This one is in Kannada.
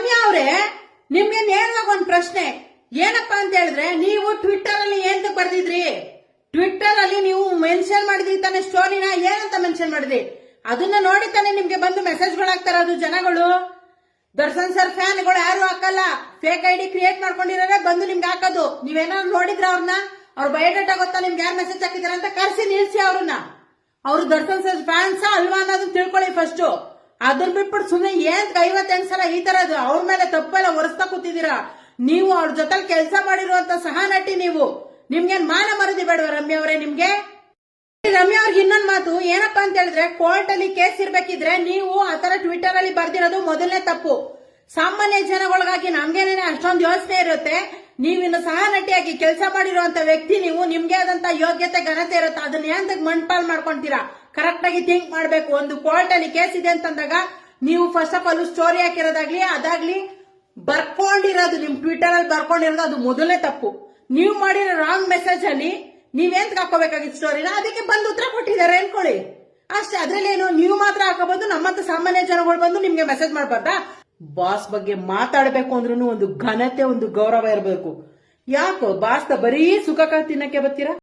ರಮ್ಯಾ ಅವ್ರೆ, ನಿಮ್ಗೆ ನೇರವಾಗಿ ಒಂದ್ ಪ್ರಶ್ನೆ ಏನಪ್ಪಾ ಅಂತ ಹೇಳಿದ್ರೆ, ನೀವು ಟ್ವಿಟ್ಟರ್ ಅಲ್ಲಿ ಏನ್ ಬರ್ದಿದ್ರಿ? ಟ್ವಿಟ್ಟರ್ ಅಲ್ಲಿ ನೀವು ಮೆನ್ಷನ್ ಮಾಡಿದ್ರಿ ತಾನೆ ಸ್ಟೋರಿನ, ಏನಂತ ಮೆನ್ಷನ್ ಮಾಡಿದ್ರಿ? ಅದನ್ನ ನೋಡಿ ತಾನೆ ನಿಮ್ಗೆ ಬಂದು ಮೆಸೇಜ್ಗಳಾಗ್ತಾರ ಅದು ಜನಗಳು. ದರ್ಶನ್ ಸರ್ ಫ್ಯಾನ್ಗಳು ಯಾರು ಹಾಕಲ್ಲ, ಫೇಕ್ ಐಡಿ ಕ್ರಿಯೇಟ್ ಮಾಡ್ಕೊಂಡಿರೋರೆ ಬಂದು ನಿಮ್ಗೆ ಹಾಕೋದು. ನೀವೇನಾದ್ರು ನೋಡಿದ್ರ ಅವ್ರನ್ನ? ಅವ್ರ ಬಯೋಡೇಟಾ ಗೊತ್ತಾ ನಿಮ್ಗೆ ಯಾರು ಮೆಸೇಜ್ ಹಾಕಿದಾರ ಅಂತ? ಕರ್ಸಿ ನಿಲ್ಸಿ ಅವ್ರನ್ನ. ಅವ್ರು ದರ್ಶನ್ ಸರ್ ಫ್ಯಾನ್ಸ್ ಅಲ್ವಾ ಅನ್ನೋದನ್ನ ತಿಳ್ಕೊಳ್ಳಿ ಫಸ್ಟ್. ಅದನ್ನ ಬಿಟ್ಬಿಟ್ಟು ಸುಮ್ಮನೆ ಏನ್ 58 ಸಲ ಈ ತರದ್ದು ಅವ್ರ ಮೇಲೆ ತಪ್ಪೆಲ್ಲ ಒರೆಸ್ತಾ ಕೂತಿದ್ದೀರಾ. ನೀವು ಅವ್ರ ಜೊತೆ ಕೆಲಸ ಮಾಡಿರುವಂತ ಸಹ ನಟಿ ನೀವು. ನಿಮ್ಗೇನ್ ಮಾನ ಮರದಿ ಬೇಡವಾ ರಮ್ಯಾ ಅವರೇ? ನಿಮ್ಗೆ ರಮ್ಯಾ ಅವ್ರಿಗೆ ಇನ್ನೊಂದ್ ಮಾತು ಏನಪ್ಪಾ ಅಂತ ಹೇಳಿದ್ರೆ, ಕೋರ್ಟ್ ಅಲ್ಲಿ ಕೇಸ್ ಇರ್ಬೇಕಿದ್ರೆ ನೀವು ಆತರ ಟ್ವಿಟರ್ ಅಲ್ಲಿ ಬರ್ದಿರೋದು ಮೊದಲನೇ ತಪ್ಪು. ಸಾಮಾನ್ಯ ಜನಗಳಿಗಾಗಿ ನಮ್ಗೇನೇ ಅಷ್ಟೊಂದು ಯೋಚನೆ ಇರುತ್ತೆ. ನೀವಿನ್ನು ಸಹ ನಟಿಯಾಗಿ ಕೆಲಸ ಮಾಡಿರುವಂತ ವ್ಯಕ್ತಿ ನೀವು. ನಿಮ್ಗೆ ಆದಂತ ಯೋಗ್ಯತೆ ಘನತೆ ಇರುತ್ತೆ. ಅದನ್ನ ಏನ್ ಮಣ್ಪಾಲ್ ಮಾಡ್ಕೊಂತೀರಾ? ಕರೆಕ್ಟ್ ಆಗಿ ಥಿಂಕ್ ಮಾಡ್ಬೇಕು. ಒಂದು ಕೋರ್ಟ್ ಅಲ್ಲಿ ಕೇಸ್ ಇದೆ ಅಂತಂದಾಗ ನೀವು ಫಸ್ಟ್ ಆಫ್ ಆಲ್ ಸ್ಟೋರಿ ಹಾಕಿರೋದಾಗ್ಲಿ ಅದಾಗ್ಲಿ ಬರ್ಕೊಂಡಿರೋದು ನಿಮ್ ಟ್ವಿಟರ್ ಅಲ್ಲಿ ಬರ್ಕೊಂಡಿರೋದು ಅದು ಮೊದಲನೇ ತಪ್ಪು. ನೀವು ಮಾಡಿರೋ ರಾಂಗ್ ಮೆಸೇಜ್ ಅಲ್ಲಿ ನೀವೇಂತ ಹಾಕೋಬೇಕಾಗಿತ್ತು ಸ್ಟೋರಿನ? ಅದಕ್ಕೆ ಬಂದು ಉತ್ತರ ಕೊಟ್ಟಿದ್ದಾರೆ ಅನ್ಕೊಳ್ಳಿ ಅಷ್ಟೇ. ಅದ್ರಲ್ಲಿ ಏನು ನೀವು ಮಾತ್ರ ಹಾಕೋಬಹುದು, ನಮ್ಮಂತ ಸಾಮಾನ್ಯ ಜನಗಳು ಬಂದು ನಿಮ್ಗೆ ಮೆಸೇಜ್ ಮಾಡ್ಬಾರ್ದಾ? ಬಾಸ್ ಬಗ್ಗೆ ಮಾತಾಡಬೇಕು ಅಂದ್ರೂ ಒಂದು ಘನತೆ ಒಂದು ಗೌರವ ಇರಬೇಕು. ಯಾಕೋ ಬಾಸ್ ಬರೀ ಸುಖ ತಿನ್ನಕ್ಕೆ ಬರ್ತೀರಾ?